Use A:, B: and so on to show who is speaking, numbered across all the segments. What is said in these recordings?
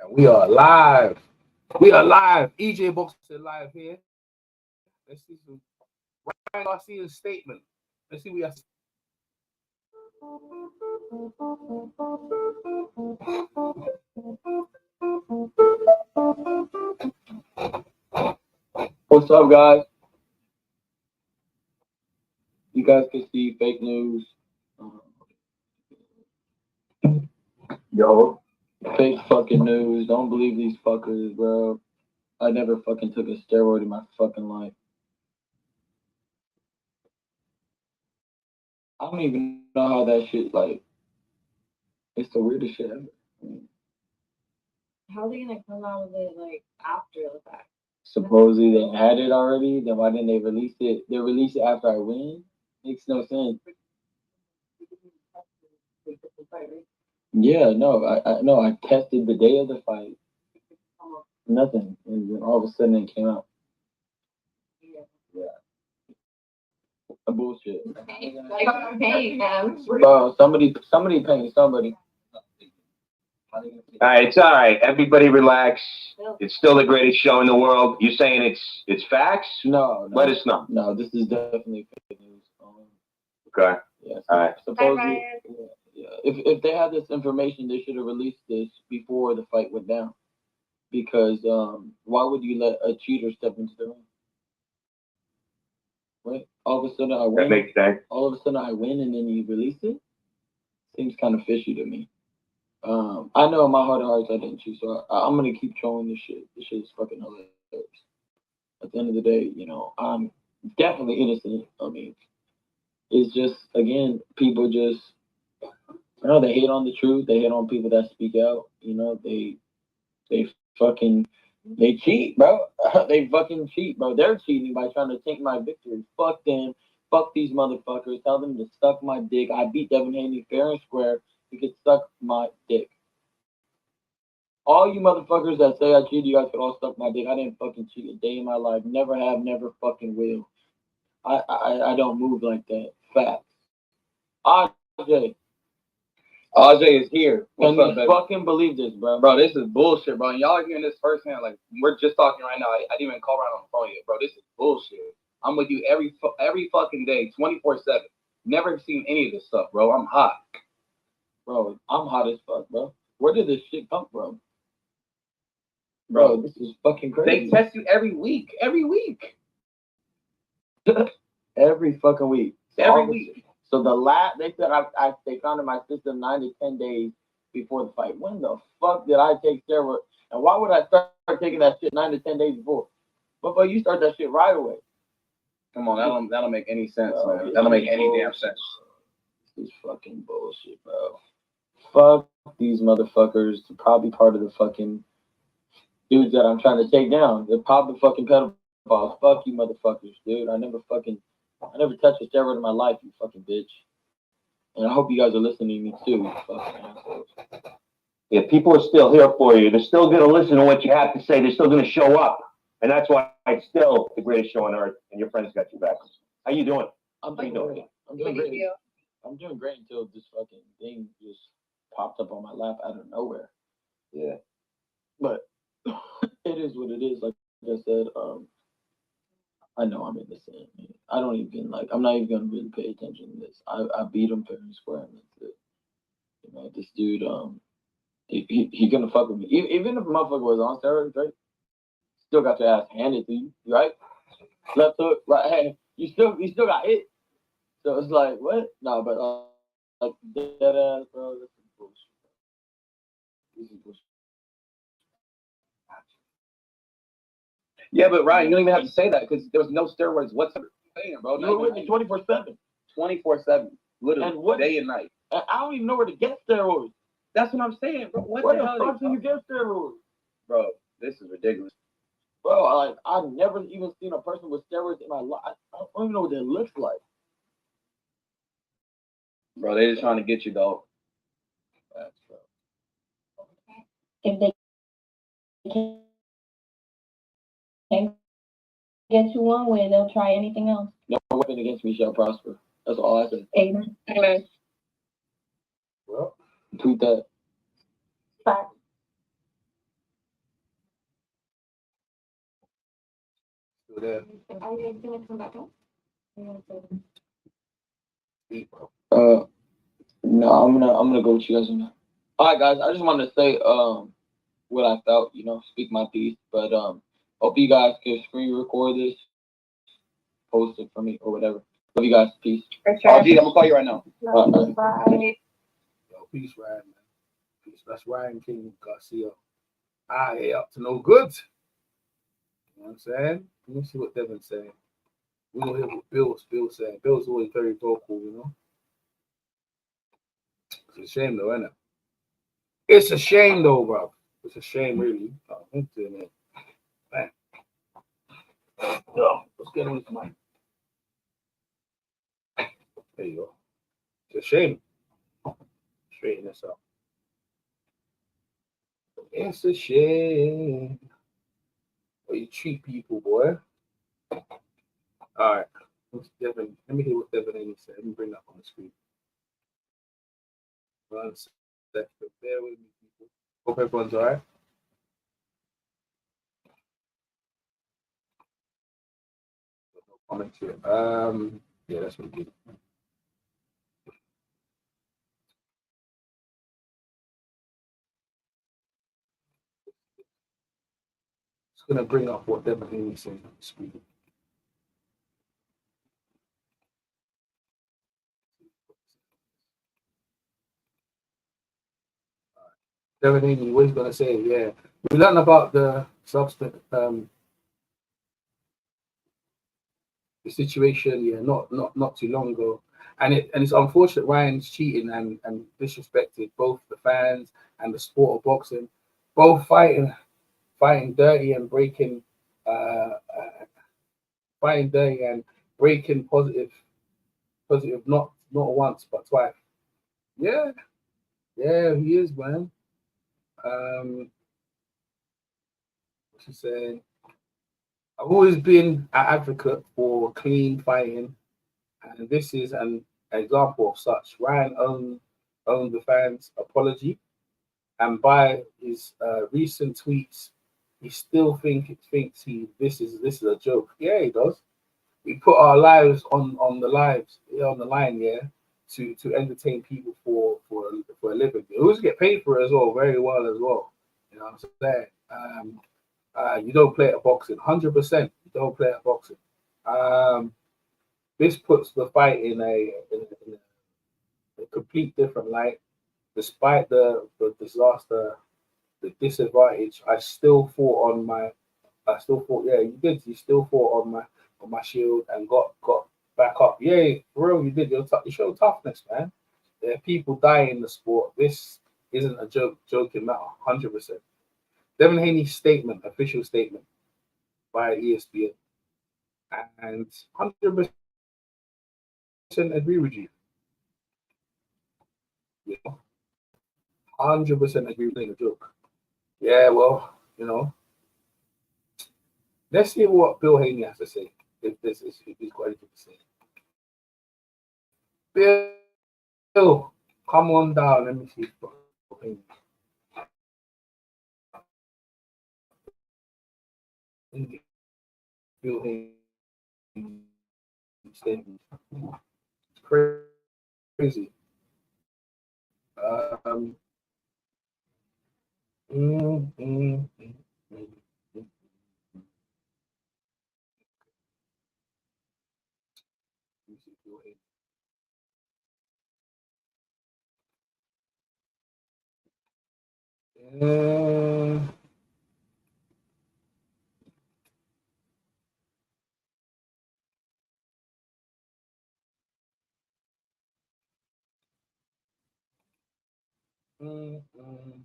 A: And we are live. We are live. EJ Boxer live here. Let's see some Ryan Garcia's statement. Let's see what we have.
B: What's up, guys? You guys can see fake news. Yo, fake fucking news. Don't believe these fuckers, bro. I never fucking took a steroid in my fucking life. I don't even know how that shit, like, it's the weirdest shit ever.
C: How are they gonna come out with it like after the fact?
B: Supposedly they had it already, then why didn't they release it? They released it after I win? Makes no sense. Yeah, no, I tested the day of the fight. Nothing. And then all of a sudden it came out. Yeah. A bullshit. Bro, somebody paying somebody.
D: All right, it's all right. Everybody relax. It's still the greatest show in the world. You're saying it's facts?
B: No.
D: Let us know.
B: No, this is definitely fake news.
D: Okay.
B: Yes.
D: All right.
B: Supposedly, yeah. If they had this information, they should have released this before the fight went down. Because why would you let a cheater step into the ring? Right? All of a sudden I win.
D: That makes sense.
B: All of a sudden I win and then you release it? Seems kind of fishy to me. I know in my heart of hearts I didn't cheat, so I'm gonna keep trolling this shit. This shit is fucking hilarious. At the end of the day, you know, I'm definitely innocent. I mean, it's just again, people just I know they hate on the truth, they hate on people that speak out, you know, they fucking they cheat, bro. They fucking cheat, bro. They're cheating by trying to take my victory. Fuck them. Fuck these motherfuckers. Tell them to suck my dick. I beat Devin Haney fair and square. You could suck my dick. All you motherfuckers that say I cheated, you guys could all suck my dick. I didn't fucking cheat a day in my life. Never have, never fucking will. I don't move like that. Facts. AJ.
A: RJ is here.
B: Can
A: What's up,
B: you
A: baby?
B: fucking believe this, bro?
A: Bro, this is bullshit, bro. And y'all hearing this firsthand. Like, we're just talking right now. I didn't even call around on the phone yet, bro. This is bullshit. I'm with you every fucking day, 24/7. Never seen any of this stuff, bro. I'm hot.
B: Bro, I'm hot as fuck, bro. Where did this shit come from? Bro, this is fucking crazy.
A: They test you every week. Every week.
B: Every fucking week.
A: Every week.
B: So they said they found in my system 9 to 10 days before the fight. When the fuck did I take steroids? And why would I start taking that shit 9 to 10 days before? But you start that shit right away.
A: Come on, that don't make any sense,
B: Bro,
A: man. That don't make any damn sense.
B: This is fucking bullshit, bro. Fuck these motherfuckers. They're probably part of the fucking dudes that I'm trying to take down. They're probably fucking pedophiles. Fuck you motherfuckers, dude. I never touched a steroid in my life, you fucking bitch. And I hope you guys are listening to me too, you fucking assholes.
D: Yeah, people are still here for you. They're still going to listen to what you have to say. They're still going to show up. And that's why it's still the greatest show on earth, and your friends got your back. How you doing?
B: I'm doing great. I'm doing great until this fucking thing just popped up on my lap out of nowhere.
D: Yeah.
B: But it is what it is. Like I said, I know I'm innocent. I don't even I'm not even gonna really pay attention to this. I beat him fair and square, and that's it. You know, this dude, he gonna fuck with me. Even if a motherfucker was on steroids, right? Still got your ass handed to you, right? Left hook, right hand. You still got hit. So it's like, what? No, but like dead ass, bro. This is bullshit. This is bullshit.
A: Yeah, but Ryan, you don't even have to say that because there was no steroids whatsoever. Bro,
B: you were with me 24/7.
A: 24/7, literally,
B: and what,
A: day and night.
B: I don't even know where to get steroids.
A: That's what I'm saying, bro.
B: Where the fuck do you get steroids?
A: Bro, this is ridiculous.
B: Bro, I've never even seen a person with steroids in my life. I don't even know what that looks like.
A: Bro, they just trying to get you, dog.
B: That's true.
C: If they can't get you one way, they'll try anything else.
B: No weapon against me shall prosper. That's all I say.
C: Amen. Amen.
B: Well, tweet that.
C: Fact.
E: over there.
C: Are you doing some back home?
E: Eat, bro.
B: No, I'm gonna go with you guys on that. All right, guys. I just wanted to say what I felt. Speak my piece. But hope you guys can screen record this, post it for me or whatever. Love you guys. Peace.
C: For sure.
A: I'm gonna call you right now.
C: Bye.
E: Yo, peace, Ryan, man. Peace. That's Ryan King Garcia. I ain't up to no good. You know what I'm saying? Let me see what Devin's saying. We don't hear what Bill's saying. Bill's always very vocal. It's a shame though, isn't it? It's a shame though, bro. It's a shame, really. Oh, I'm doing it. Man. Yo, let's get into mine. There you go. It's a shame. Straighten this up. It's a shame. But you treat people, boy. All right. Devin, let me hear what Devin Haney said. Let me bring that up on the screen. One second. Bear with me, people. Hope everyone's all right. No comments here. Yeah, that's what we do. Just gonna bring up what Devin Haney said on the screen. Devin Haney, what he's gonna say? Yeah, we learned about the substance, the situation. Yeah, not too long ago, and it's unfortunate. Ryan's cheating and disrespected both the fans and the sport of boxing, both fighting dirty and breaking, fighting dirty and breaking positive, not once but twice. Yeah, yeah, he is, man. What's he saying? I've always been an advocate for clean fighting, and this is an example of such. Ryan owned the fans' apology, and by his recent tweets, he still thinks this is a joke. Yeah, he does. We put our lives on the line, yeah, to entertain people for a living. We always get paid for it as well, very well as well. You know what I'm saying? You don't play at boxing, 100%. You don't play at boxing. This puts the fight in a complete different light. Despite the disaster, the disadvantage, I still fought on my. I still fought. Yeah, you did. You still fought on my shield and got back up. Yeah, for real, you did. You showed toughness, man. There are people dying in the sport. This isn't a joking matter. 100%. Devin Haney's statement, official statement by ESPN, and 100% agree with you. 100% agree with you. A joke. Yeah, well, let's see what Bill Haney has to say. If he's got anything to say. Bill, come on down. Let me see. Bill Haney statement. It's crazy. Um, mm, mm, mm, mm, mm. Uh, mm, mm.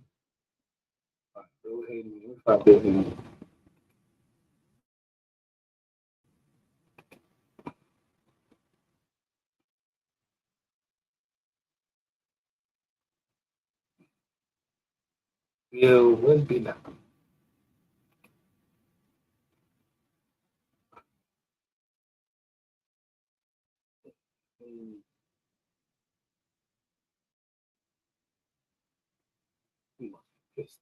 E: Bill Haney. Let me find Bill Haney. Bill, where's Bill now? He must be pissed.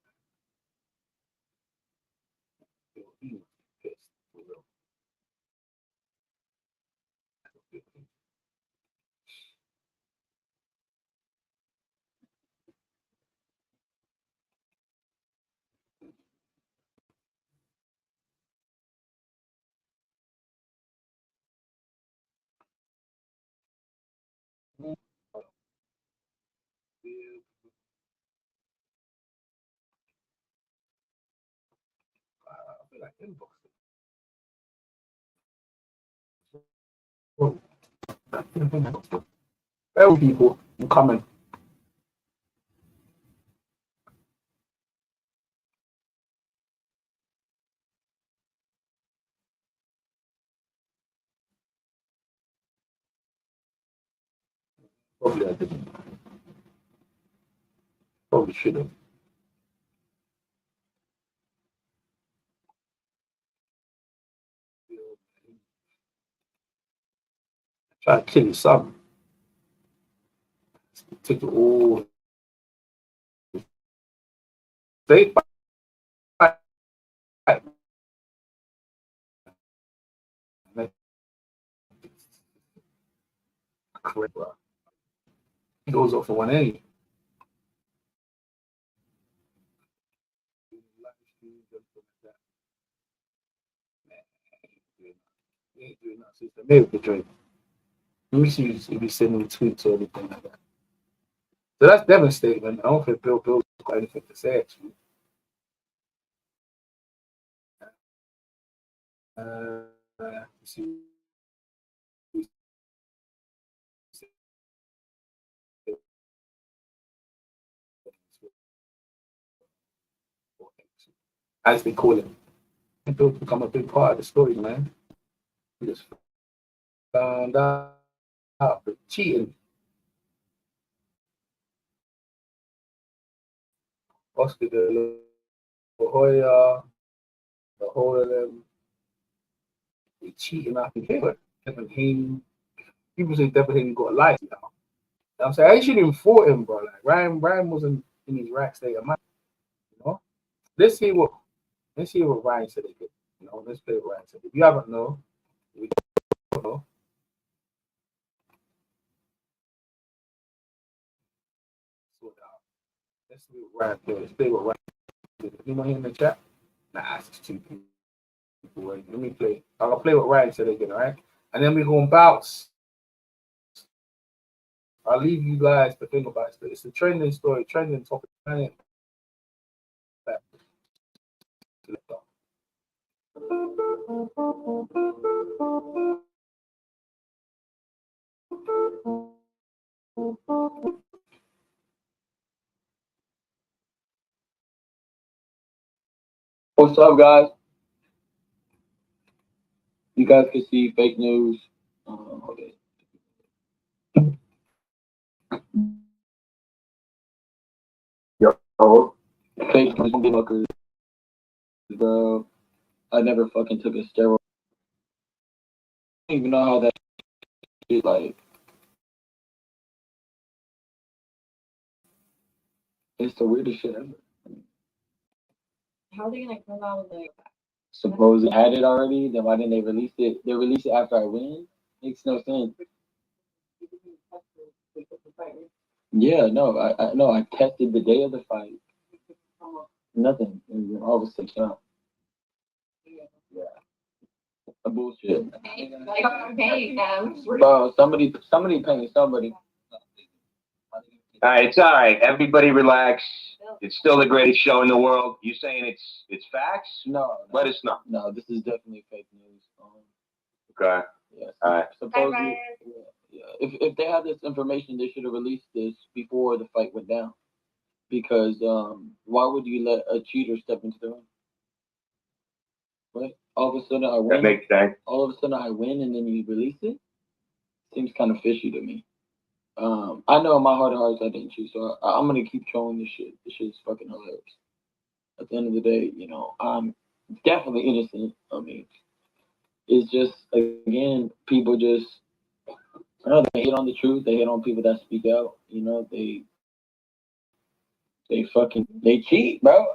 E: Bill, he must be pissed. For real. like inbox. Well, people, I'm coming. Probably I didn't. Probably should have. Try to kill his son. Took it all. They fight. Correct, bro. He goes up for 180. He ain't doing that system. Maybe the Drake. Let me see if he's sending tweets or anything like that. So that's devastating, man. I don't think Bill's got anything to say, actually. Let's see. As they call it. Bill become a big part of the story, man. We just found out for cheating. Oscar de La Hoya, the whole of them, they cheating after Taylor. Devin Haney. People say Devin Haney got a life now. I'm saying I shouldn't even fought him, bro. Like Ryan wasn't in his right state of mind. You know? Let's see what Ryan said again. You know, let's play what Ryan said. If you haven't know, we don't know. Let's see what Ryan plays. Let's play what Ryan said. You know him in the chat? Nah, it's just two people. Let me play. I'll play what Ryan said again, all right? And then we're gonna bounce. I'll leave you guys to think about it. It's a trending story, trending topic.
B: What's up, guys? You guys can see fake news. Okay. Yo, fake news, fuckers, bro. I never fucking took a steroid. I don't even know how that shit, like. It's the weirdest shit ever.
C: How are they gonna come out with like
B: Suppose I had it already, then why didn't they release it? They release it after I win? Makes no sense. Yeah, no, I tested the day of the fight. Nothing. All was 6 out. Yeah. A bullshit.
C: like I'm paying them?
B: Bro, somebody paying somebody.
D: All right, it's all right. Everybody relax. It's still the greatest show in the world. You saying it's facts?
B: No.
D: Let us know.
B: No, this is definitely fake news.
D: Okay.
B: Yeah.
D: All right.
B: Supposedly, yeah. If they had this information, they should have released this before the fight went down. Because why would you let a cheater step into the ring? Right? All of a sudden I win.
D: That makes sense.
B: All of a sudden I win and then you release it? Seems kind of fishy to me. I know in my heart of hearts I didn't choose, so I'm gonna keep trolling this shit. This shit is fucking hilarious. At the end of the day, you know, I'm definitely innocent. I mean, it's just again, people just I don't know, they hate on the truth, they hate on people that speak out, you know, they cheat, bro.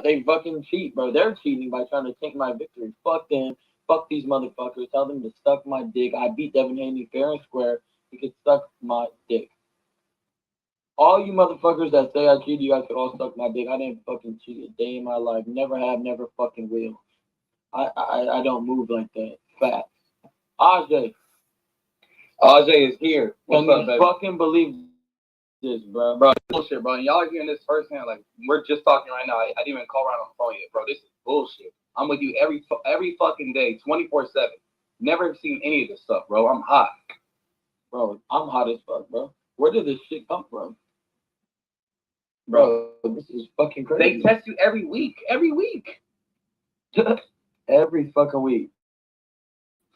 B: They fucking cheat, bro. They're cheating by trying to take my victory. Fuck them. Fuck these motherfuckers. Tell them to suck my dick. I beat Devin Haney fair and square. He could suck my dick. All you motherfuckers that say I cheated, you guys could all suck my dick. I didn't fucking cheat a day in my life. Never have, never fucking will. I don't move like that. Facts. Ajay
A: is here.
B: Can
A: What's up,
B: you
A: baby?
B: fucking believe this, bro?
A: Bro, bullshit, bro. Y'all hearing this firsthand. Like, we're just talking right now. I didn't even call around on the phone yet, bro. This is bullshit. I'm with you every fucking day, 24/7. Never seen any of this stuff, bro. I'm hot.
B: Bro, I'm hot as fuck, bro. Where did this shit come from? Bro, this is fucking crazy.
A: They test you every week. Every week.
B: Every fucking week.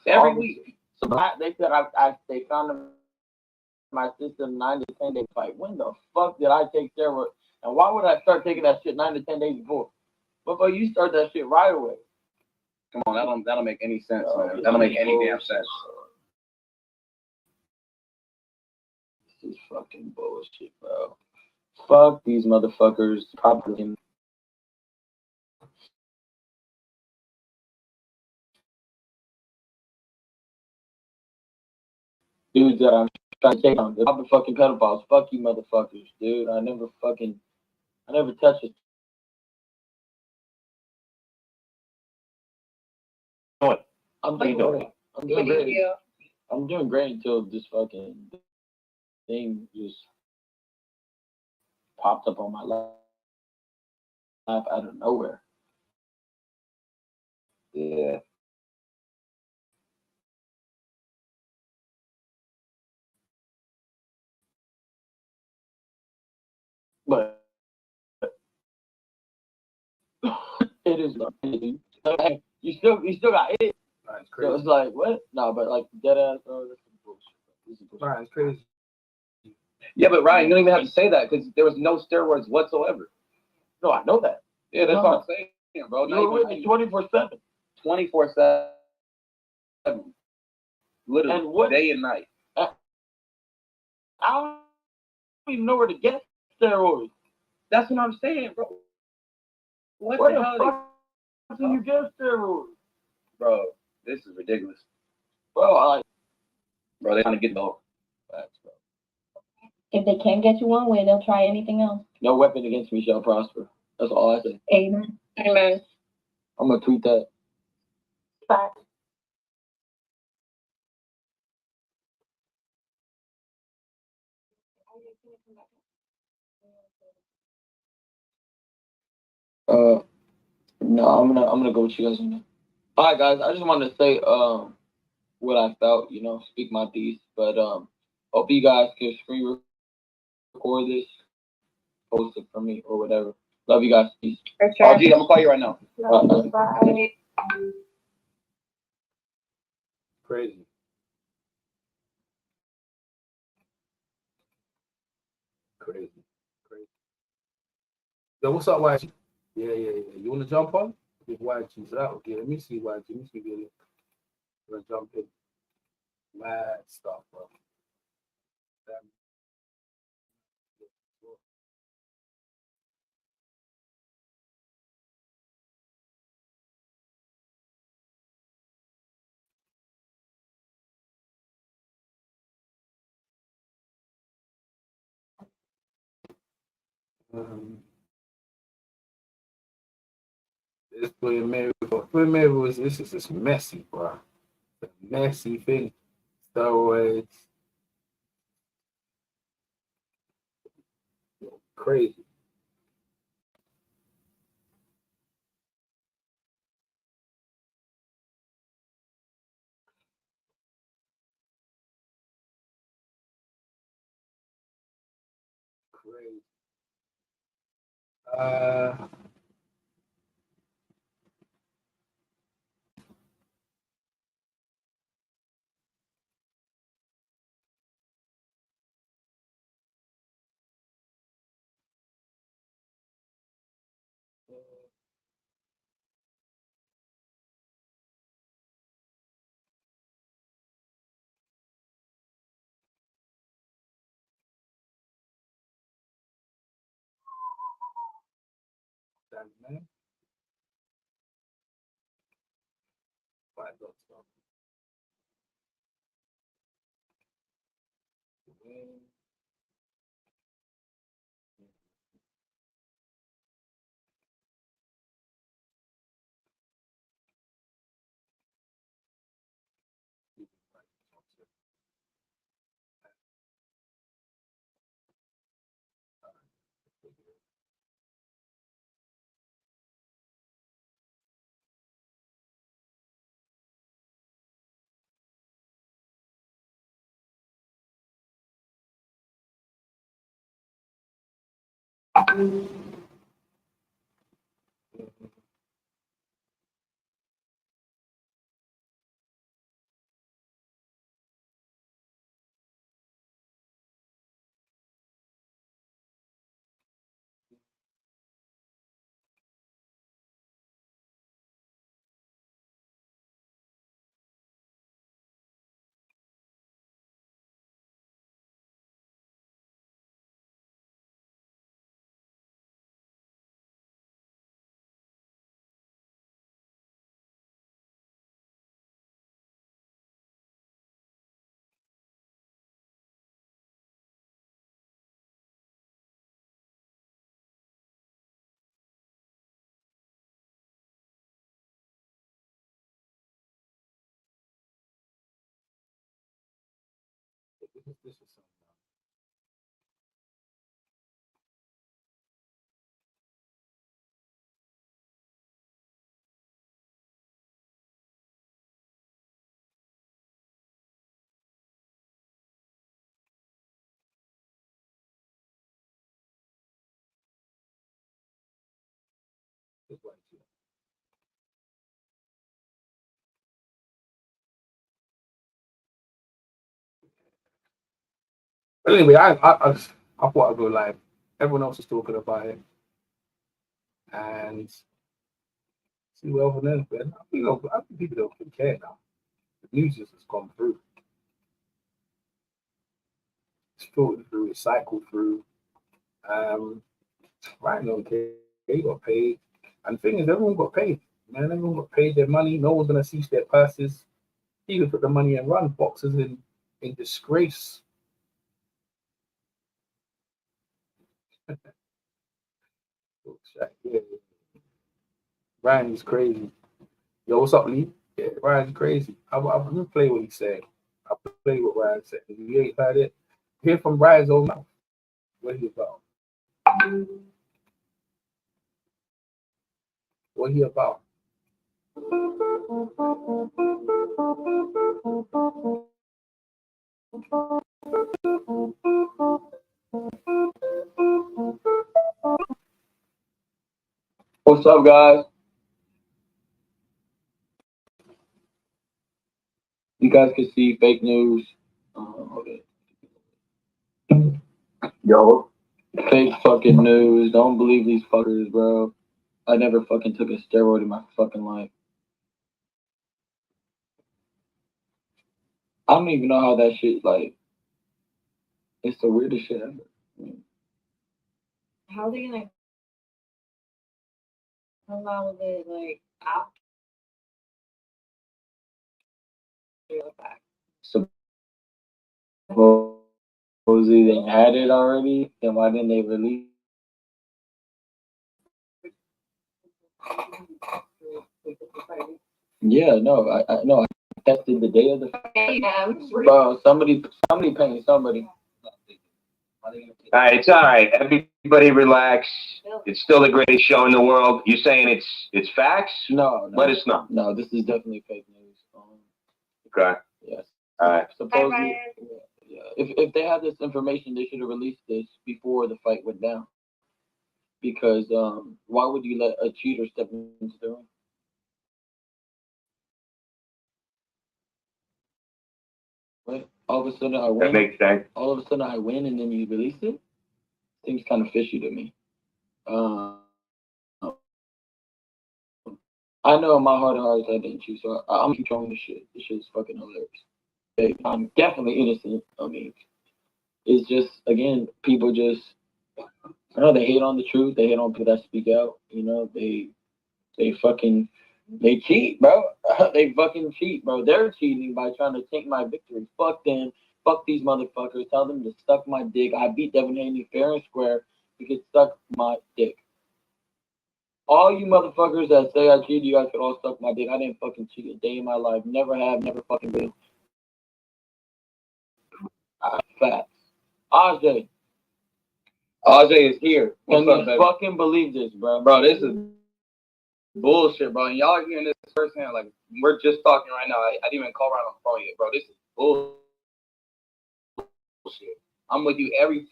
A: Every week.
B: So they said they found in my system 9 to 10 days. Like, when the fuck did I take steroids? And why would I start taking that shit 9 to 10 days before? Before you start that shit right away.
A: Come on, that'll make any sense, man. That'll make any damn sense.
B: This is fucking bullshit, bro. Fuck these motherfuckers. Probably. Dudes that I'm trying to take on. They're probably fucking pedophiles. Fuck you motherfuckers, dude. I never touched it. I'm doing great. I'm doing great. I'm doing great until this fucking thing just popped up on my lap out of nowhere.
D: Yeah.
B: But it is you still got it.
E: That's crazy.
B: So it's like what? No, but like dead ass. Oh, this is bullshit. This is bullshit.
E: Ryan, it's crazy.
A: Yeah, but Ryan, you don't even have to say that because there was no steroids whatsoever.
B: No, I know that.
A: Yeah, that's what I'm saying, bro.
B: You were with me 24/7.
A: 24/7. Literally,
B: And what-
A: day and night.
B: I don't even know where to get steroids.
A: That's what I'm saying, bro. What
B: Where
A: the
B: the
A: hell?
B: fuck do you get steroids?
A: Bro, this is ridiculous.
B: Bro,
A: Bro, they're trying to get the
B: facts, bro.
C: If they can't get you one way, they'll try anything else.
B: No weapon against me shall prosper. That's all I say.
C: Amen. Amen.
B: I'm gonna tweet that.
C: Fact.
B: No, I'm gonna go with you guys on that. All right, guys. I just wanted to say what I felt. Speak my piece. But hope you guys can screen record this, post it for me or whatever. Love you guys. Peace.
C: For
A: Oh, gee, I'm gonna call you right now.
C: Bye.
E: Crazy. Crazy. Yo, what's up, YG? Yeah. You want to jump on? Give YG that. Okay, let me see YG. Let me see if you want to jump in. Mad stuff, bro. Damn. This William Mary was this is just messy, bro. It's a messy thing. Steroids. Crazy. Crazy. Damn, man. Five bucks, bro. This is something. This is what it's doing. But anyway, I thought I'd go live. Everyone else is talking about it, and see what everyone else. Man, I think people don't really care now. The news just has gone through. It's filtered through, it's cycled through. Right, okay, they got paid, and the thing is, everyone got paid. Man, everyone got paid their money. No one's gonna cease their purses. You can put the money and run. Boxers in disgrace. Yeah. Ryan's crazy. Yo, what's up, Lee? Yeah, Ryan's crazy. I'm gonna play what he's saying. I'll play what Ryan said. If you ain't heard it, hear from Ryan's own mouth. What he about? What he about?
B: What's up, guys? You guys can see fake news. Okay.
D: Yo,
B: Fake fucking news. Don't believe these fuckers, bro. I never fucking took a steroid in my fucking life. I don't even know how that shit, like, it's the weirdest shit ever.
C: How are they gonna come out with it like after the fact?
B: Supposedly they had it already, then why didn't they release? Yeah, no, I tested the day of the bro. Somebody paying somebody.
D: all right, it's all right. Everybody relax. It's still the greatest show in the world. You're saying it's facts?
B: No,
D: Let us know.
B: No, this is definitely fake news.
D: Okay.
B: Yes.
D: All right.
B: Supposedly, yeah. If they had this information, they should have released this before the fight went down. Because why would you let a cheater step into the ring? Right? All of a sudden I win.
D: That makes sense.
B: All of a sudden I win, and then you release it. Seems kind of fishy to me. I know in my heart of hearts I didn't choose, so I'm controlling this shit. This shit is fucking hilarious. Okay? I'm definitely innocent. I mean, it's just, again, people just, I know they hate on the truth. They hate on people that speak out. You know, they cheat, bro. They fucking cheat, bro. They're cheating by trying to take my victory. Fuck them. Fuck these motherfuckers. Tell them to suck my dick. I beat Devin Haney fair and square. You can suck my dick. All you motherfuckers that say I cheated, you guys could all suck my dick. I didn't fucking cheat a day in my life. Never have, never fucking will. Facts. Ajay is here. Can you fucking believe this, bro?
A: Bro, this is bullshit, bro. And y'all hearing this firsthand. Like, we're just talking right now. I didn't even call around on the phone yet, bro. This is bullshit. I'm with you every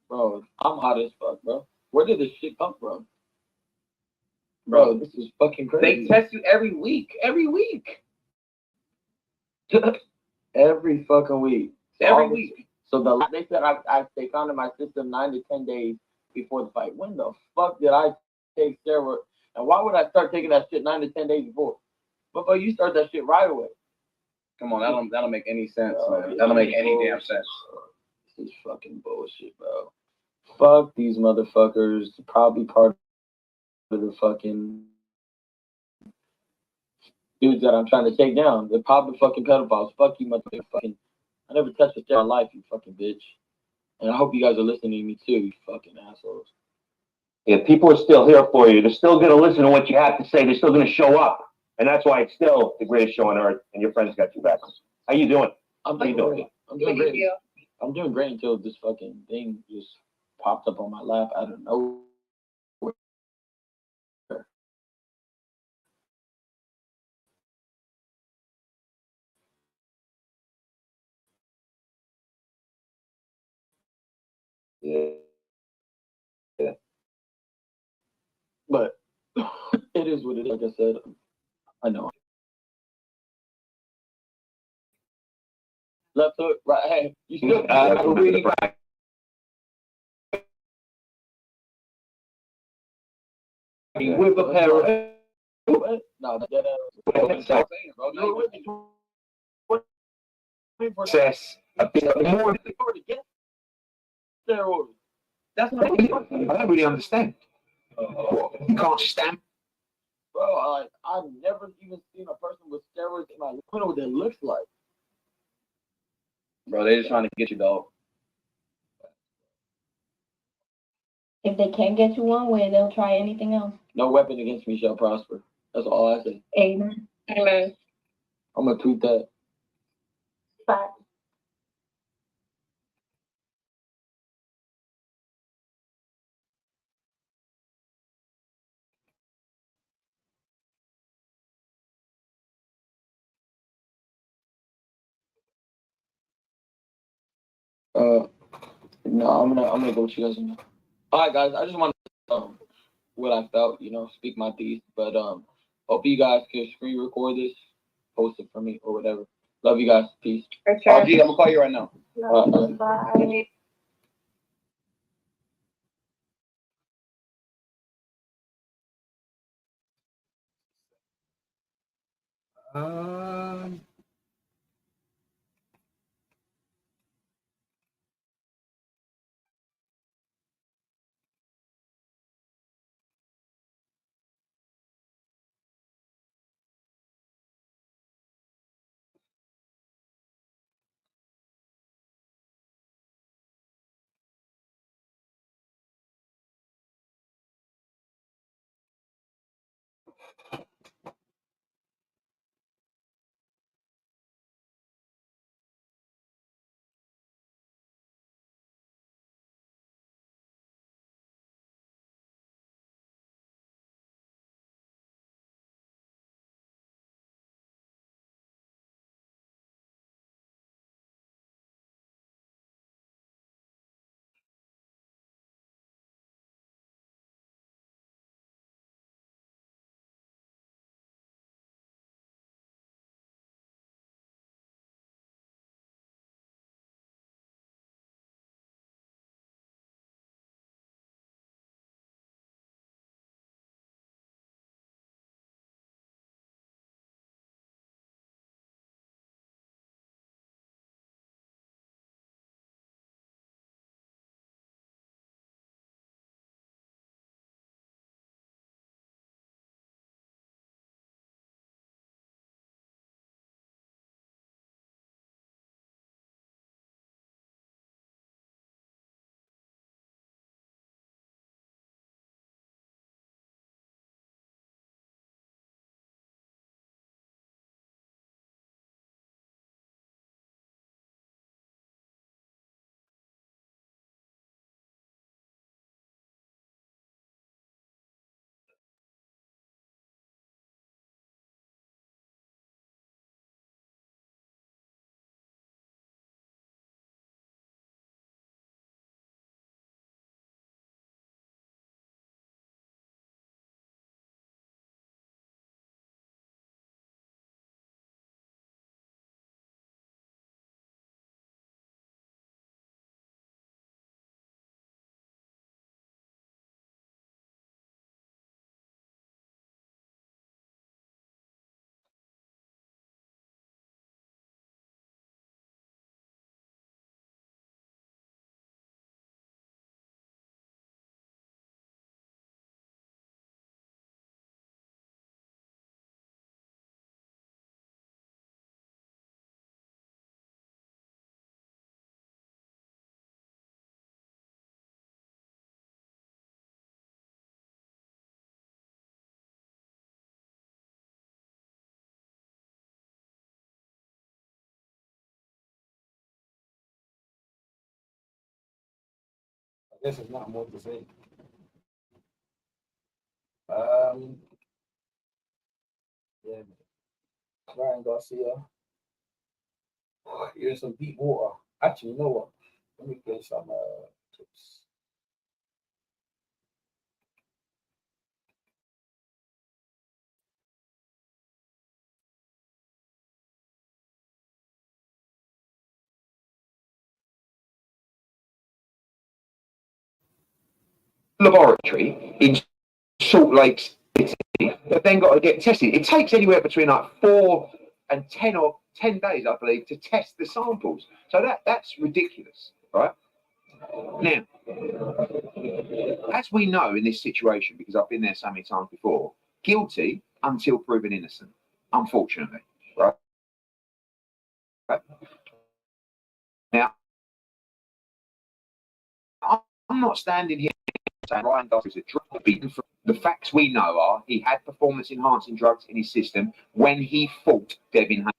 B: Bro, I'm hot as fuck, bro. Where did this shit come from?
A: Bro,
B: This is fucking
A: they
B: crazy.
A: test you every week. Every week.
B: Every fucking week.
A: Every week.
B: So they said they found in my system 9 to 10 days before the fight. When the fuck did I take steroids? And why would I start taking that shit 9 to 10 days before? But you start that shit right away.
A: Come on, that don't make any sense, man.
B: Yeah,
A: That don't make any damn sense.
B: This is fucking bullshit, bro. Fuck these motherfuckers. Probably part of the fucking dudes that I'm trying to take down. They're probably fucking pedophiles. Fuck you, motherfucking. I never touched a steroid in my life, you fucking bitch. And I hope you guys are listening to me too, you fucking assholes.
D: Yeah, people are still here for you. They're still going to listen to what you have to say. They're still going to show up. And that's why it's still the greatest show on earth, and your friends got your back. How you doing?
B: I'm
D: How you
B: doing
D: doing?
B: great. I'm doing great. I'm doing great until this fucking thing just popped up on my lap out of nowhere.
D: Yeah.
B: But it is what it is. Like I said, I know. Left hook, right. Hey, you still
D: Really?
B: with a pair of no,
A: That's what I'm saying, bro. No,
D: Success. A bit more.
B: Steroids.
A: that's what I'm saying.
D: I don't really understand. You can't stamp.
B: Bro, I've never even seen a person with steroids in my life. I don't know what that looks like.
A: Bro, they just trying to get you, dog.
C: If they can't get you one way, they'll try anything else.
B: No weapon against me shall prosper. That's all I say.
C: Amen. Amen.
B: I'm gonna tweet that.
C: Fact.
B: No, I'm gonna go with you guys. All right, guys. I just want to what I felt, speak my piece. But hope you guys can screen record this, post it for me or whatever. Love you guys. Peace.
C: For sure.
A: RG, I'm gonna call you right now.
C: Bye.
E: Um, This is not more to say. Yeah, Ryan Garcia. You're in some deep water. Actually, you know what? Let me play some tips.
F: Laboratory in Salt Lake City, but then got to get tested. It takes anywhere between like 4 and 10 days, I believe, to test the samples. So that's ridiculous, right? Now, as we know in this situation, because I've been there so many times before, guilty until proven innocent, unfortunately, right? Now, I'm not standing here saying Ryan Garcia is a drug beaten. The facts we know are he had performance-enhancing drugs in his system when he fought Devin Haney.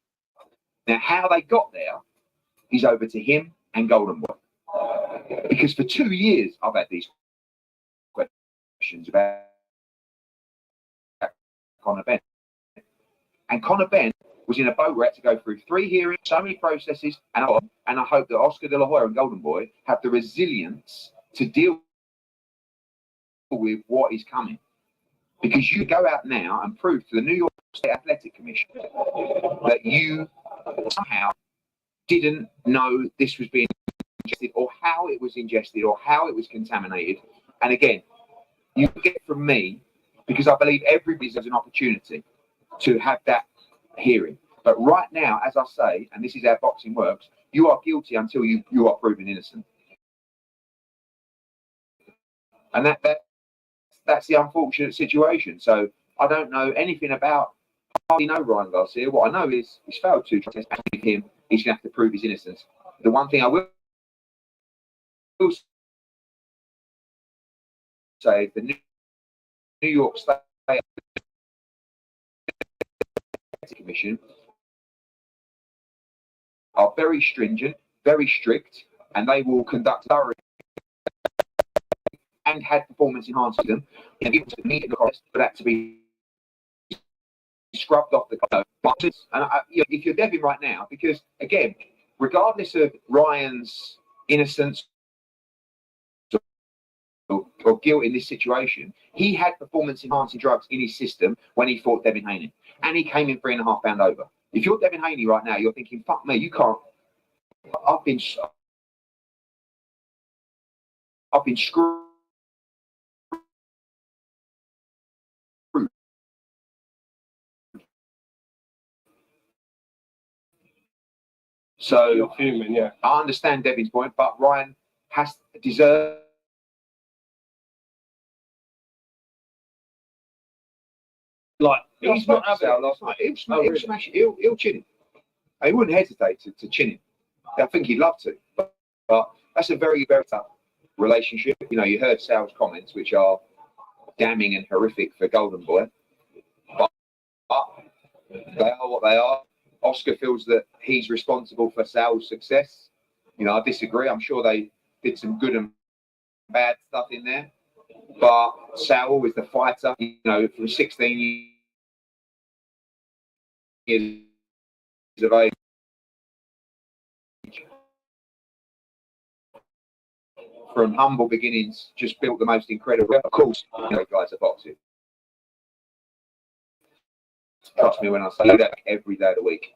F: Now, how they got there is over to him and Golden Boy. Because for 2 years, I've had these questions about Conor Benn. And Conor Benn was in a boat wreck to go through 3 hearings, so many processes, and I hope that Oscar De La Hoya and Golden Boy have the resilience to deal with what is coming. Because you go out now and prove to the New York State Athletic Commission that you somehow didn't know this was being ingested, or how it was ingested, or how it was contaminated. And again, you get from me, because I believe everybody has an opportunity to have that hearing. But right now, as I say, and this is how boxing works, you are guilty until you are proven innocent. And that's the unfortunate situation. So I don't know anything about, I hardly know Ryan Garcia. What I know is he's failed to test with him. He's going to have to prove his innocence. The one thing I will say, the New York State Commission are very stringent, very strict, and they will conduct thorough and had performance enhancing them. And it was immediate request for that to be scrubbed off the boxes. And if you're Devin right now, because again, regardless of Ryan's innocence or guilt in this situation, he had performance enhancing drugs in his system when he fought Devin Haney, and he came in 3.5 pounds over. If you're Devin Haney right now, you're thinking, fuck me, you can't. I've been screwed. So
G: you're human, yeah.
F: I understand Devin's point, but Ryan has deserved.
G: Like
F: He's not having it last night. He'll smash it. He'll chin him. He wouldn't hesitate to chin him. I think he'd love to, but that's a very, very tough relationship. You know, you heard Sal's comments, which are damning and horrific for Golden Boy, but they are what they are. Oscar feels that he's responsible for Sal's success. You know, I disagree. I'm sure they did some good and bad stuff in there, but Sal is the fighter. You know, from 16 years of age, from humble beginnings, just built the most incredible. Of course, you know, guys are boxing. Trust me when I say that every day of the week.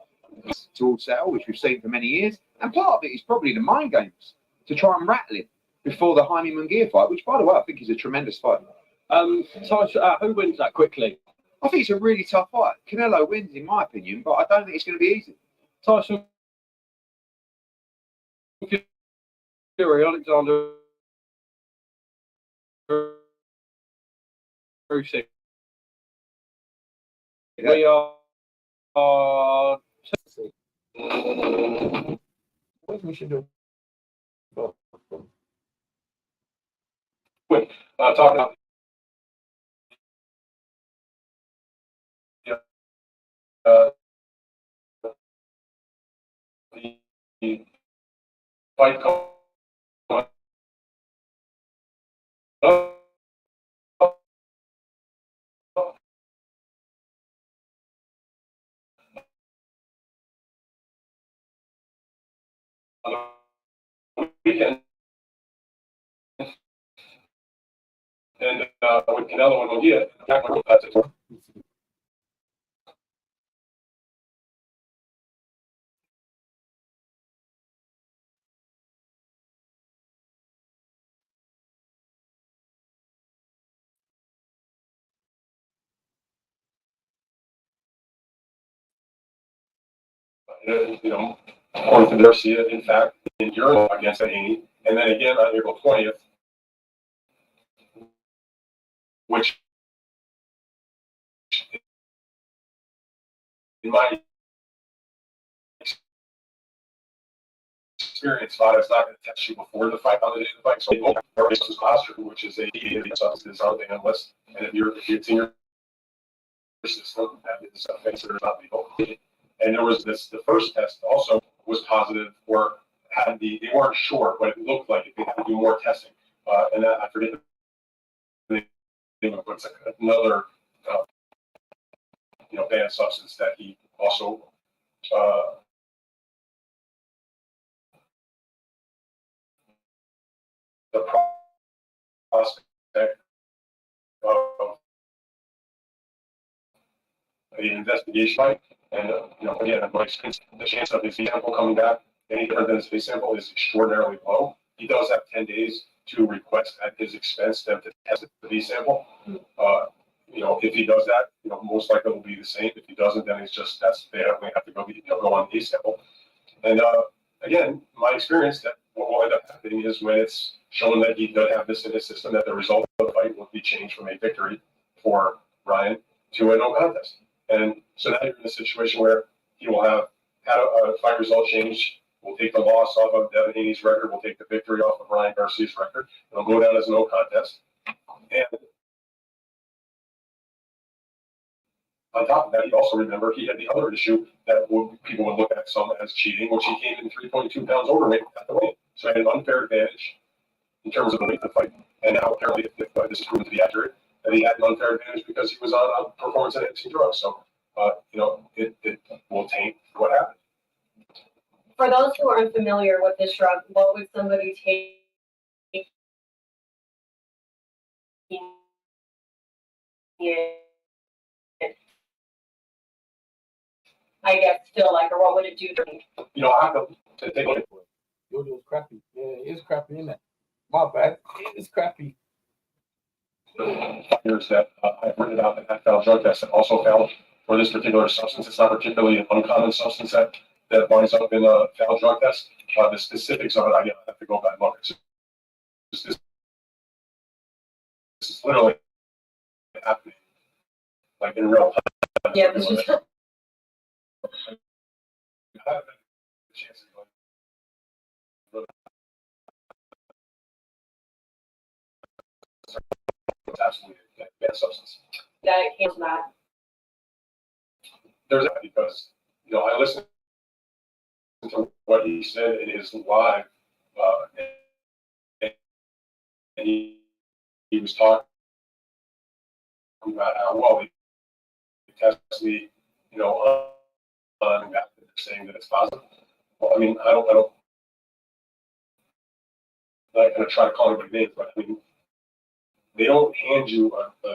F: Towards Sal, which we've seen for many years, and part of it is probably the mind games to try and rattle him before the Jaime Munguia fight, which, by the way, I think is a tremendous fight.
G: So who wins that quickly?
F: I think it's a really tough fight. Canelo wins, in my opinion, but I don't think it's going to be easy.
G: Tyson Fury, Alexander Usyk.
F: Yeah.
G: We are
E: What we should do?
G: talking about the fight card weekend, and with Canelo and O'Dia, according to Garcia, in fact, in Europe against Haney, and then again on April 20th, which in my experience, VADA is not going to test you before the fight on the day of the fight. So this is Ostarine, which is a substance on the list, and if it's in your system, that is considered not legal. And there was this, the first test also was positive, or had they weren't sure, but it looked like it. They had to do more testing, and that, I forget the name of what's another banned substance that he also the prospect of the investigation, and again, my experience, the chance of his sample coming back any different than his sample is extraordinarily low. He does have 10 days to request at his expense them to test the V sample. If he does that, most likely it will be the same. If he doesn't, then it's just they definitely have to go on the sample. And again, my experience that what will end up happening is when it's shown that he does have this in his system, that the result of the fight will be changed from a victory for Ryan to a no contest. And so now you're in a situation where he will have had a fight result change. We'll take the loss off of Devin Haney's record. We'll take the victory off of Ryan Garcia's record. It'll go down as no contest. And on top of that, he also remember he had the other issue that people would look at some as cheating, which he came in 3.2 pounds overweight at the weight. So he had an unfair advantage in terms of the weight of the fight. And now apparently, if this is proven to be accurate, that he had an unfair advantage because he was on performance-enhancing drugs. So, it will taint what happened.
H: For those who are unfamiliar with this drug, what would somebody take? I guess still or what would it do to me?
G: I have to take a look at it.
E: It's crappy. Yeah, it's crappy, isn't it? My bad. It's crappy.
G: Here's that I printed out that failed drug test that also failed for this particular substance. It's not particularly an uncommon substance that winds up in a failed drug test. The specifics of it, I have to go back and look. This is literally happening, in real time.
H: Yeah, this is.
G: It's absolutely a bad substance.
H: That it cancels that.
G: There's that because I listened to what he said in his live, and he was talking about how well they test me, on that, saying that it's positive. Well, I mean, I don't. I'm not going to try to call anybody names, but I mean, they don't hand you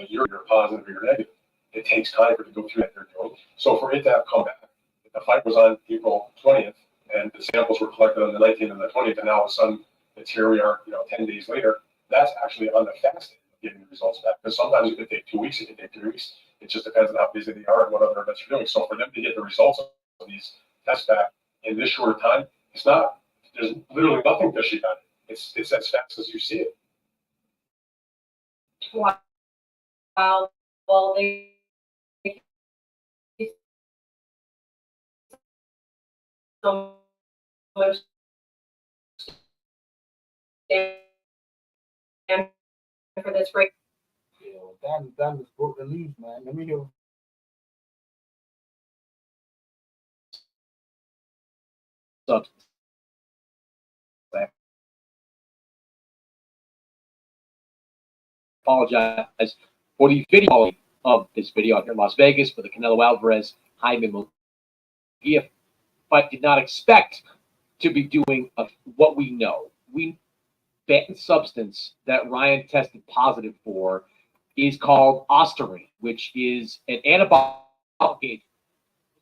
G: you're positive or you're negative. It takes time for it to go through that they're doing. So for it to have come back, the fight was on April 20th, and the samples were collected on the 19th and the 20th, and now all of a sudden it's here we are, 10 days later. That's actually on the fast end of getting the results back. Because sometimes it could take 2 weeks, it could take 3 weeks. It just depends on how busy they are and what other events you're doing. So for them to get the results of these tests back in this short time, there's literally nothing fishy about it. It's as fast as you see it.
H: Wow. Well, they so much and for this break.
E: Yeah, Dan just broke the news, man. Let me hear.
A: Substance.
I: apologize for the video of this video here in Las Vegas for the Canelo Alvarez Jaime Munguia fight. Did not expect to be doing what we know. The substance that Ryan tested positive for is called Ostarine, which is an anabolic agent.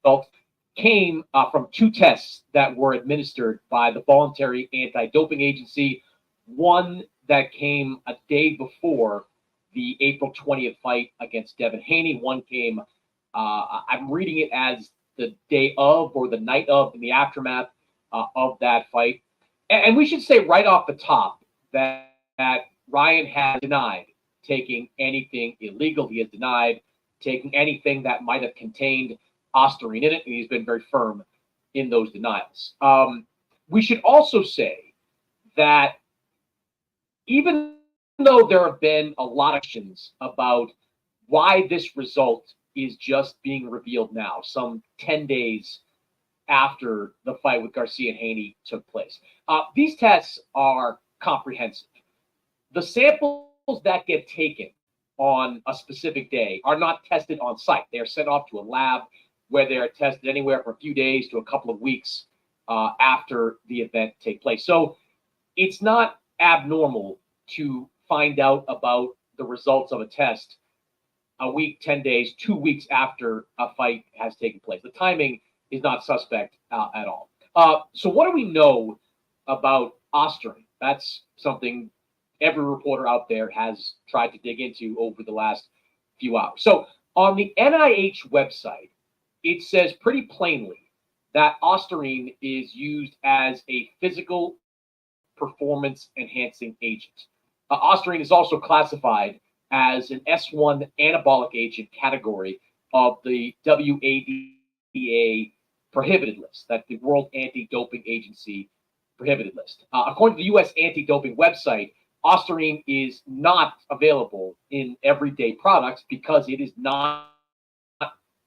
I: Result came from two tests that were administered by the Voluntary Anti-Doping Agency. One that came a day before the April 20th fight against Devin Haney. One came, I'm reading it as the day of or the night of, in the aftermath of that fight. And we should say right off the top that Ryan has denied taking anything illegal. He has denied taking anything that might have contained Ostarine in it, and he's been very firm in those denials. We should also say that even though there have been a lot of questions about why this result is just being revealed now, some 10 days after the fight with Garcia and Haney took place, these tests are comprehensive. The samples that get taken on a specific day are not tested on site. They are sent off to a lab where they are tested anywhere from a few days to a couple of weeks after the event take place. So it's not abnormal to find out about the results of a test a week, 10 days, 2 weeks after a fight has taken place. The timing is not suspect at all. So what do we know about Ostarine? That's something every reporter out there has tried to dig into over the last few hours. So on the NIH website, it says pretty plainly that Ostarine is used as a physical performance enhancing agent. Ostarine is also classified as an S1 anabolic agent category of the WADA prohibited list, that's the World Anti-Doping Agency prohibited list. According to the U.S. anti-doping website, Ostarine is not available in everyday products because it is not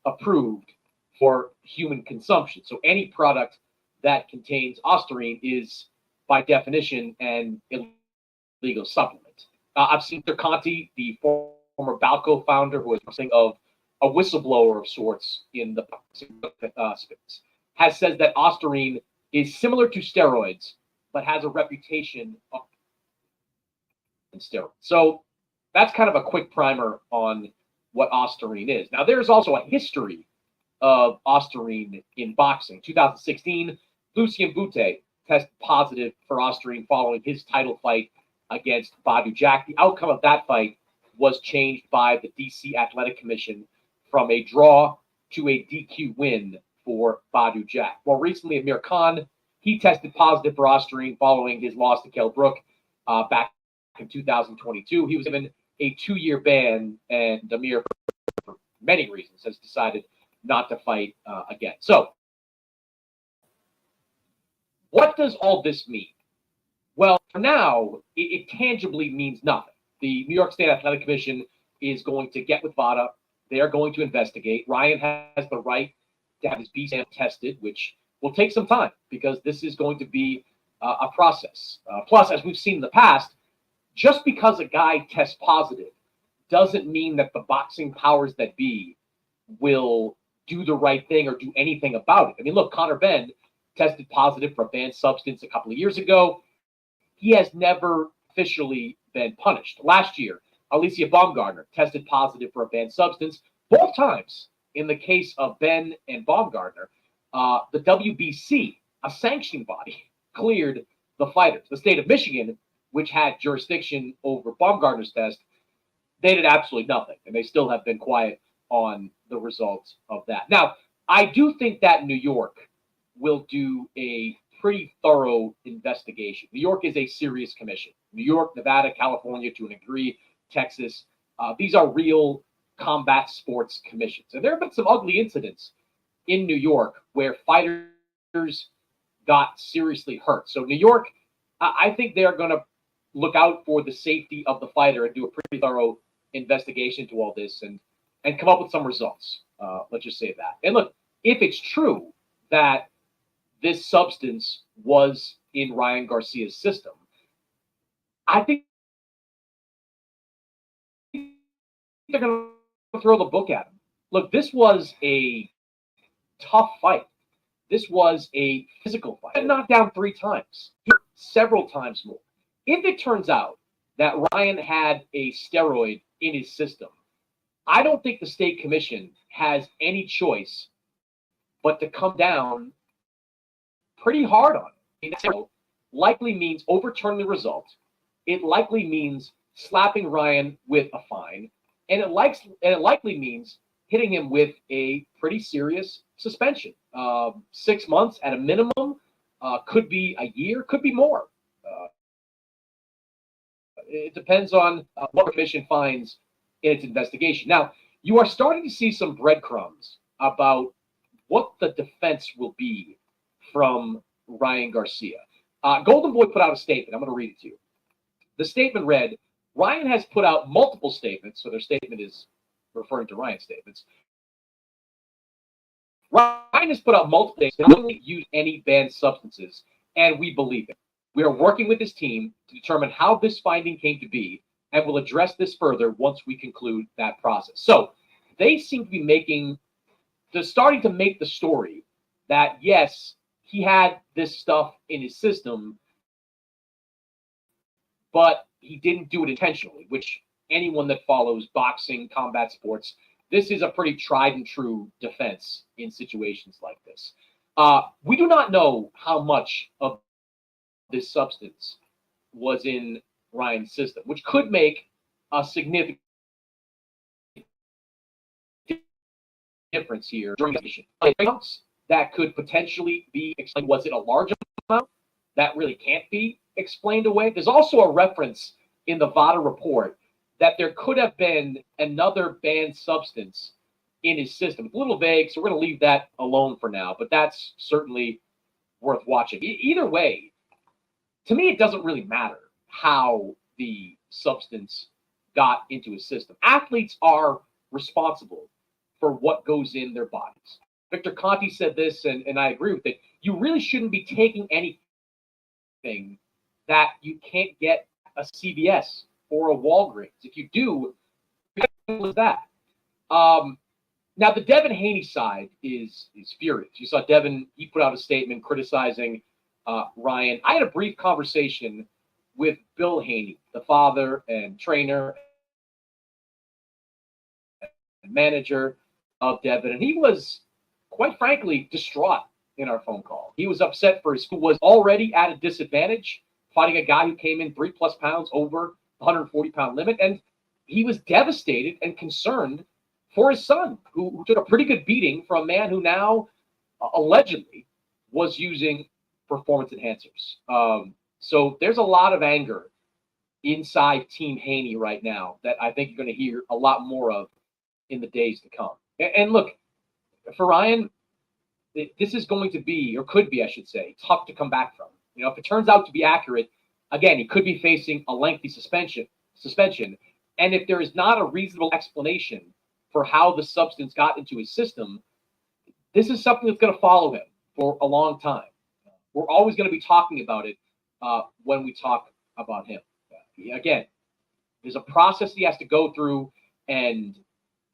I: approved for human consumption. So any product that contains Ostarine is, by definition, an illegal supplement. I've seen Conti, the former Balco founder, who is something of a whistleblower of sorts in the space, has said that Ostarine is similar to steroids, but has a reputation of steroids. So that's kind of a quick primer on what Ostarine is. Now, there's also a history of Ostarine in boxing. 2016, Lucien Bute tested positive for Ostarine following his title fight against Badu Jack. The outcome of that fight was changed by the DC Athletic Commission from a draw to a DQ win for Badu Jack. More recently, Amir Khan, he tested positive for Ostarine following his loss to Kell Brook back in 2022. He was given a 2-year ban, and Amir, for many reasons, has decided not to fight again. So, what does all this mean? Well, for now, it tangibly means nothing. The New York State Athletic Commission is going to get with VADA. They are going to investigate. Ryan has the right to have his B sample tested, which will take some time because this is going to be a process. Plus, as we've seen in the past, just because a guy tests positive doesn't mean that the boxing powers that be will do the right thing or do anything about it. I mean, look, Conor Benn tested positive for a banned substance a couple of years ago. He has never officially been punished. Last year, Alicia Baumgartner tested positive for a banned substance. Both times, in the case of Benn and Baumgartner, the WBC, a sanctioning body, cleared the fighters. The state of Michigan, which had jurisdiction over Baumgartner's test, they did absolutely nothing, and they still have been quiet on the results of that. Now, I do think that New York will do a pretty thorough investigation. New York is a serious commission. New York, Nevada, California, to a degree, Texas. These are real combat sports commissions. And there have been some ugly incidents in New York where fighters got seriously hurt. So New York, I think they're going to look out for the safety of the fighter and do a pretty thorough investigation to all this and come up with some results. Let's just say that. And look, if it's true that this substance was in Ryan Garcia's system, I think they're going to throw the book at him. Look, this was a tough fight. This was a physical fight. He knocked down 3 times, several times more. If it turns out that Ryan had a steroid in his system, I don't think the state commission has any choice but to come down pretty hard on it. It likely means overturning the result. It likely means slapping Ryan with a fine, and it likely means hitting him with a pretty serious suspension. 6 months at a minimum, could be a year, could be more. It depends on what the commission finds in its investigation. Now, you are starting to see some breadcrumbs about what the defense will be from Ryan Garcia. Golden Boy put out a statement. I'm going to read it to you. The statement read, Ryan has put out multiple statements, so their statement is referring to Ryan's statements. Ryan has put out multiple statements that don't use any banned substances, and we believe it. We are working with his team to determine how this finding came to be, and we'll address this further once we conclude that process. So they seem to be starting to make the story that, yes, he had this stuff in his system, but he didn't do it intentionally, which anyone that follows boxing, combat sports, this is a pretty tried and true defense in situations like this. We do not know how much of this substance was in Ryan's system, which could make a significant difference here during the mission. That could potentially be explained. Was it a large amount? That really can't be explained away. There's also a reference in the VADA report that there could have been another banned substance in his system. It's a little vague, so we're going to leave that alone for now, but that's certainly worth watching. Either way, to me, it doesn't really matter how the substance got into his system. Athletes are responsible for what goes in their bodies. Victor Conti said this, and I agree with it. You really shouldn't be taking anything that you can't get a CVS or a Walgreens. If you do, what that? Now, the Devin Haney side is furious. You saw Devin, he put out a statement criticizing Ryan. I had a brief conversation with Bill Haney, the father and trainer and manager of Devin, and he was, quite frankly, distraught in our phone call. He was upset for his school, was already at a disadvantage, fighting a guy who came in 3+ pounds over the 140-pound limit, and he was devastated and concerned for his son, who took a pretty good beating from a man who now allegedly was using performance enhancers. So there's a lot of anger inside Team Haney right now that I think you're going to hear a lot more of in the days to come. And look, for Ryan, this is going to be, or could be, I should say, tough to come back from. You know, if it turns out to be accurate, again, he could be facing a lengthy suspension. And if there is not a reasonable explanation for how the substance got into his system, this is something that's going to follow him for a long time. We're always going to be talking about it when we talk about him. Again, there's a process he has to go through, and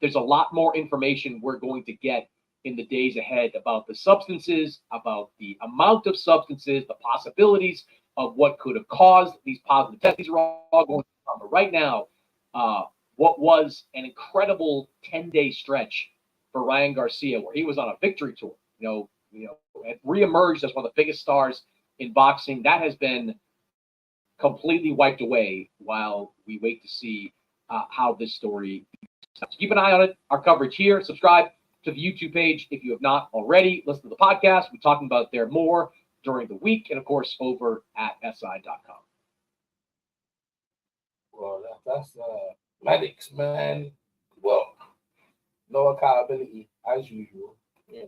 I: there's a lot more information we're going to get in the days ahead about the substances, about the amount of substances, the possibilities of what could have caused these positive tests. These are all going on. But right now, what was an incredible 10-day stretch for Ryan Garcia, where he was on a victory tour, and reemerged as one of the biggest stars in boxing, that has been completely wiped away while we wait to see how this story. So keep an eye on it. Our coverage here. Subscribe to the YouTube page if you have not already. Listen to the podcast. We're talking about it there more during the week, and of course over at SI.com.
E: Well, that's medics, man. Well, no accountability as usual. Yeah.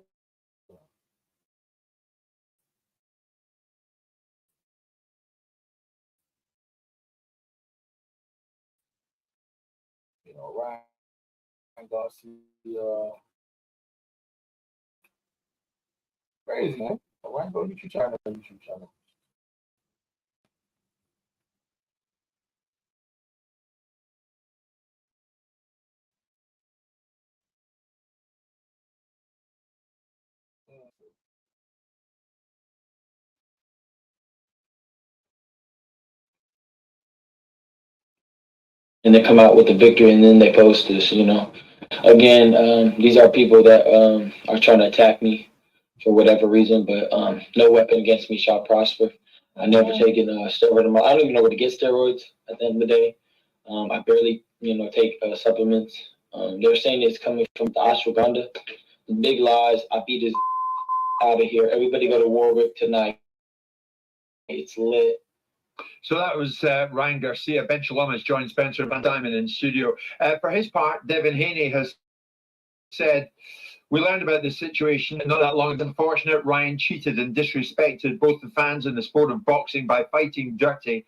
E: Ryan Garcia, crazy, man. Ryan, go YouTube channel.
B: and they come out with the victory, and then they post this, you know. Again, these are people that are trying to attack me for whatever reason, but no weapon against me shall prosper. I never taken steroid. I don't even know where to get steroids at the end of the day. I barely, you know, take supplements. They're saying it's coming from the ashwagandha. Big lies. I beat his out of here. Everybody go to Warwick tonight. It's lit.
F: So that was Ryan Garcia. Ben Shalom has joined Spencer Van Diamond in studio. For his part, Devin Haney has said, we learned about this situation not that long. It's unfortunate Ryan cheated and disrespected both the fans and the sport of boxing by fighting dirty.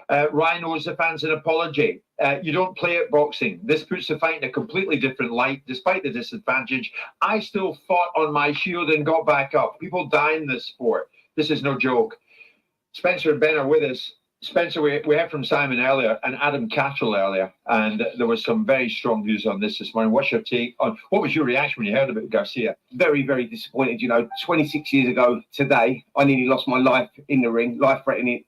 F: Ryan owes the fans an apology. You don't play at boxing. This puts the fight in a completely different light. Despite the disadvantage, I still fought on my shield and got back up. People die in this sport. This is no joke. Spencer and Ben are with us. Spencer, we heard from Simon earlier and Adam Cattrall earlier, and there was some very strong views on this morning. What's your take on, what was your reaction when you heard about Garcia?
J: Very, very disappointed. You know, 26 years ago today, I nearly lost my life in the ring, life-threatening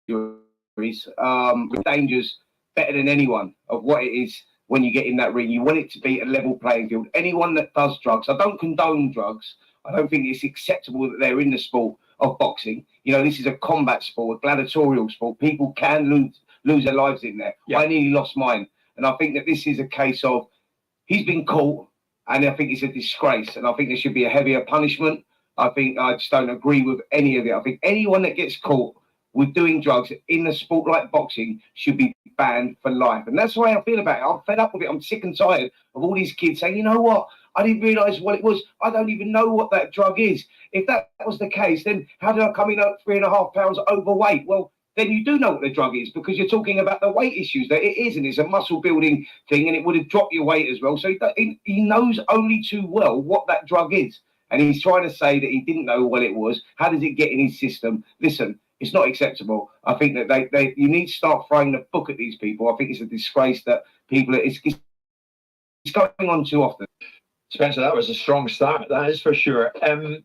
J: injuries, with dangers better than anyone of what it is when you get in that ring. You want it to be a level playing field. Anyone that does drugs, I don't condone drugs. I don't think it's acceptable that they're in the sport of boxing. You know, this is a combat sport, a gladiatorial sport. People can lose their lives in there. Yeah. I nearly lost mine. And I think that this is a case of, he's been caught, and I think it's a disgrace. And I think there should be a heavier punishment. I just don't agree with any of it. I think anyone that gets caught with doing drugs in a sport like boxing should be banned for life. And that's the way I feel about it. I'm fed up with it. I'm sick and tired of all these kids saying, you know what? I didn't realise what it was. I don't even know what that drug is. If that was the case, then how did I come in at 3.5 pounds overweight? Well, then you do know what the drug is, because you're talking about the weight issues that it is, and it's a muscle building thing, and it would have dropped your weight as well. So he knows only too well what that drug is. And he's trying to say that he didn't know what it was. How does it get in his system? Listen, it's not acceptable. I think that you need to start throwing the book at these people. I think it's a disgrace that people, it's going on too often.
F: Spencer, that was a strong start, that is for sure.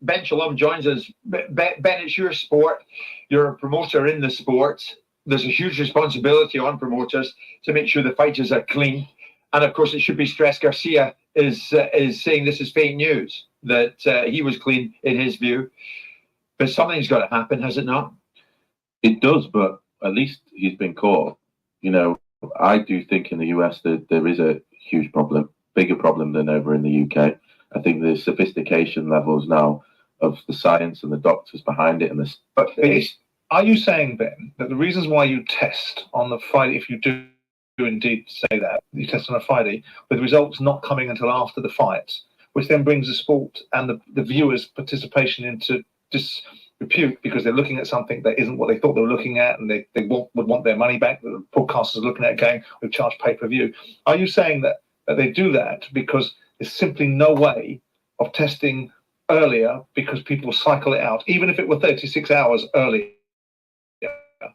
F: Ben Shalom joins us. Ben, it's your sport. You're a promoter in the sport. There's a huge responsibility on promoters to make sure the fighters are clean. And of course, it should be stressed, Garcia is saying this is fake news, that he was clean in his view. But something's got to happen, has it not?
K: It does, but at least he's been caught. You know, I do think in the US that there is a huge problem. Bigger problem than over in the UK. I think the sophistication levels now of the science and the doctors behind it, and this.
L: But are you saying, Ben, that the reasons why you test on the Friday, if you do indeed say that you test on a Friday, with results not coming until after the fight, which then brings the sport and the viewers' participation into disrepute because they're looking at something that isn't what they thought they were looking at, and they would want their money back? The broadcasters are looking at it going, we've charged pay-per-view. Are you saying that they do that because there's simply no way of testing earlier because people cycle it out, even if it were 36 hours earlier?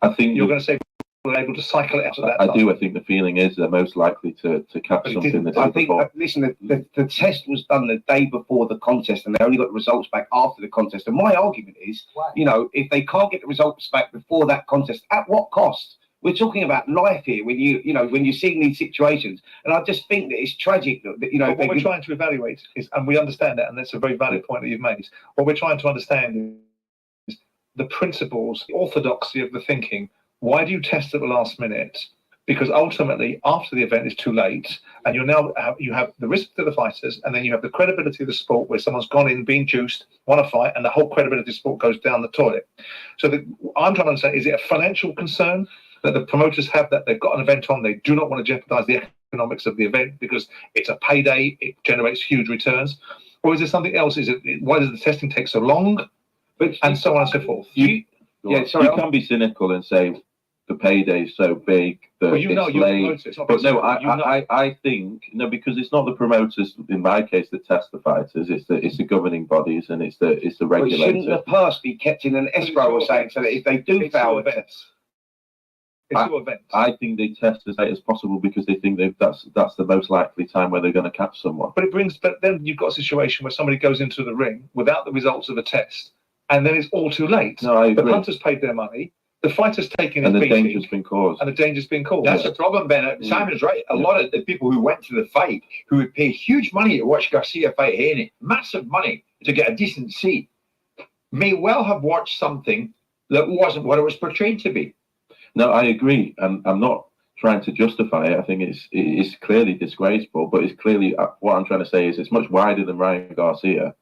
K: I think
L: you're going to say people are able to cycle it out at that time.
K: I do. I think the feeling is they're most likely to catch something that's
J: I think, listen, the test was done the day before the contest, and they only got the results back after the contest. And my argument is, you know, if they can't get the results back before that contest, at what cost? We're talking about life here when when you're seeing these situations. And I just think that it's tragic that, you know.
L: But what we're trying to evaluate is, and we understand that, and that's a very valid point that you've made, what we're trying to understand is the principles, the orthodoxy of the thinking. Why do you test at the last minute? Because ultimately, after the event is too late, and you have the risk to the fighters, and then you have the credibility of the sport where someone's gone in, been juiced, won a fight, and the whole credibility of the sport goes down the toilet. So I'm trying to understand, is it a financial concern that the promoters have, that they've got an event on, they do not want to jeopardize the economics of the event because it's a payday, it generates huge returns? Or is there something else? Why does the testing take so long? And so on and so forth.
K: You can be cynical and say the payday is so big that it's late. But no, I think, because it's not the promoters, in my case, that test the fighters, it's the governing bodies, and it's the regulators.
J: But shouldn't the purse be kept in an escrow or something, so that if they do foul events?
K: I think they test as late as possible because they think that's the most likely time where they're going to catch someone.
L: But then you've got a situation where somebody goes into the ring without the results of a test, and then it's all too late.
K: No, I agree.
L: The punters paid their money, The fighter's taken
K: And
L: his
K: the
L: beating,
K: danger's been caused.
L: and the danger's been caused.
F: That's the problem, Ben. Simon's right. A lot of the people who went to the fight, who would pay huge money to watch Garcia fight Haney, massive money to get a decent seat, may well have watched something that wasn't what it was portrayed to be.
K: No, I agree, and I'm not trying to justify it. I think it's clearly disgraceful, but it's clearly what I'm trying to say is it's much wider than Ryan Garcia.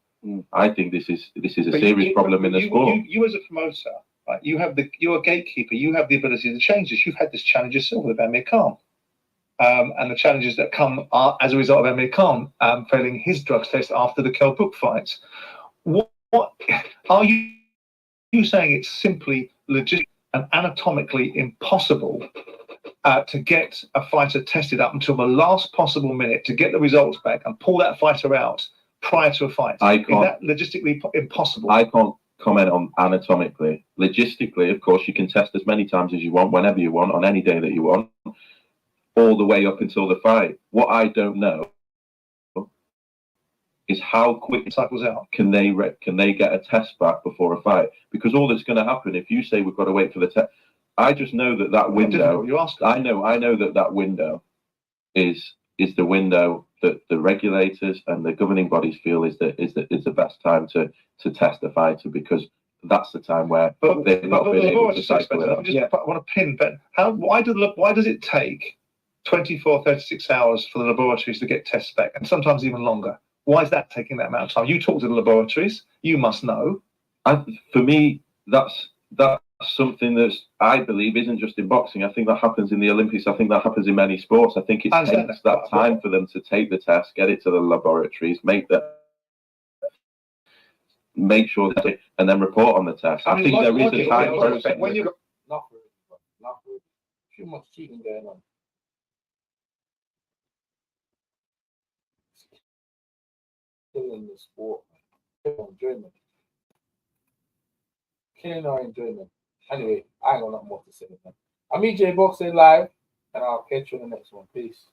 K: I think this is a serious problem in the sport.
L: You as a promoter, right? You're a gatekeeper. You have the ability to change this. You've had this challenge yourself with Amir Khan, and the challenges that come are as a result of Amir Khan failing his drugs test after the Kell Brook fight. What are you saying? It's simply legit and anatomically impossible to get a fighter tested up until the last possible minute to get the results back and pull that fighter out prior to a fight? Is that logistically impossible?
K: I can't comment on anatomically. Logistically, of course, you can test as many times as you want, whenever you want, on any day that you want, all the way up until the fight. What I don't know is how quick
L: it cycles out.
K: Can they get a test back before a fight? Because all that's going to happen if you say we've got to wait for the test, I just know that window. I know that window is the window that the regulators and the governing bodies feel is the best time to test the fighter, because that's the time where they've not been able to cycle it out.
L: I want to pin, but why does it take 24, 36 hours for the laboratories to get tests back, and sometimes even longer? Why is that taking that amount of time? You talk to the laboratories, you must know.
K: For me, that's something that I believe isn't just in boxing. I think that happens in the Olympics. I think that happens in many sports. I think it takes that time for them to take the test, get it to the laboratories, make sure that and then report on the test. I think there is a time process.
E: When you not really. Too much cheating going on. Killing the sport, killing enjoyment. Killing our enjoyment. Anyway, I ain't got nothing more to say, man. I'm EJ Boxing Live, and I'll catch you in the next one. Peace.